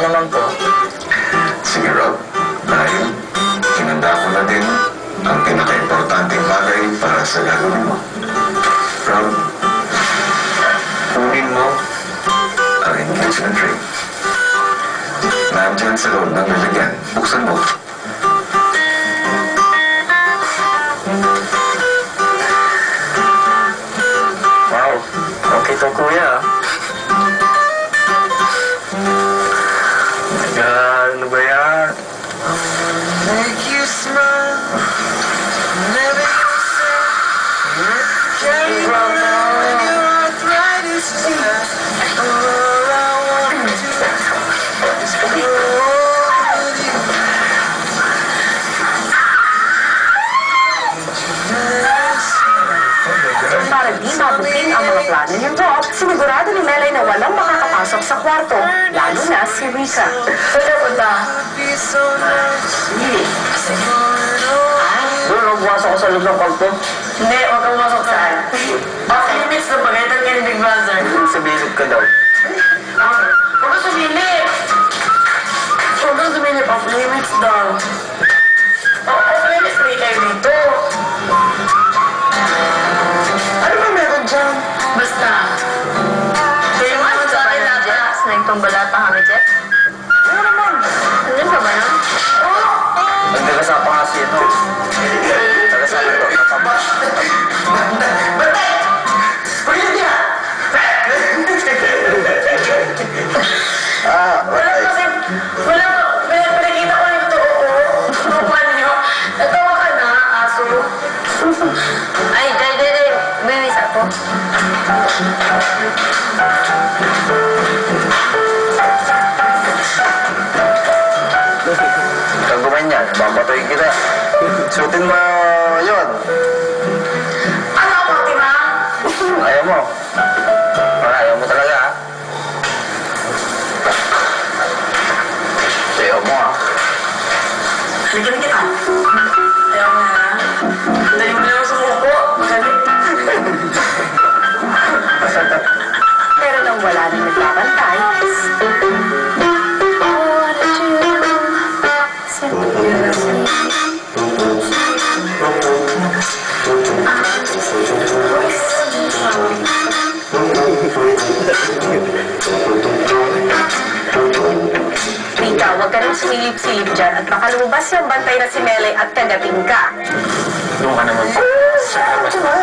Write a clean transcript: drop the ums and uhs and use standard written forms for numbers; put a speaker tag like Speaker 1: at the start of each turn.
Speaker 1: naman po.
Speaker 2: Sige, Rob. Dahil hinanda ko na din ang pinaka-importanting bagay para sa gagawin mo. Rob, kunin mo ang engagement ring. Nandiyan sa loob ng lalagyan. Buksan mo.
Speaker 1: Wow, okay to kuya. Ano ba yan?
Speaker 3: Make you smile whenever you say carry you around when your arthritis is bad. All I want to do is grow with you.
Speaker 4: Para di mabuting ang mga plano ni Rob, sinigurado ni Melay na walang makakapasok sa kwarto, lalo na si Rika.
Speaker 3: Punta. Be so nice.
Speaker 1: Doon, magbukas ako sa loob ng kwarto.
Speaker 3: Hindi, huwag kang masok saan. Bakit minutes na pagkaitan ka ni Big Brother?
Speaker 1: Sa bilog ka daw.
Speaker 3: Huwag kang sumilip! Huwag kang sumilip. Off limits daw. Off limits may kayo dito. Ano ba meron dyan? Basta. Kaya mo sa akin lahat.
Speaker 4: Nagtumbalata kami, Jeff.
Speaker 3: Ano naman?
Speaker 4: Ano ba ba yan?
Speaker 1: Nagdagasapa nga siya, no? Nagdagasapa ko.
Speaker 3: Batay! Pagyan niya! Wala kasi, wala, pinakita ko yung totoo ko. Turuan niyo. Natawa ka na, aso.
Speaker 4: Ay, day. Biwis ako.
Speaker 1: Kang gumanyan, babatoy kita. Suotin mo yun.
Speaker 3: Ano ako, Tima?
Speaker 1: Ayaw mo. Ayaw mo talaga, ha? Ayaw mo, ha?
Speaker 3: Bigyan kita. Ayaw nga. Dali mo lang sumuko. Magalit.
Speaker 4: Pero nang wala nang nagbabantay, Rika, huwag ka nang sumilip-silip dyan at baka lumabas yung bantay na si Melay at kagating ka.
Speaker 1: Doon ka naman po.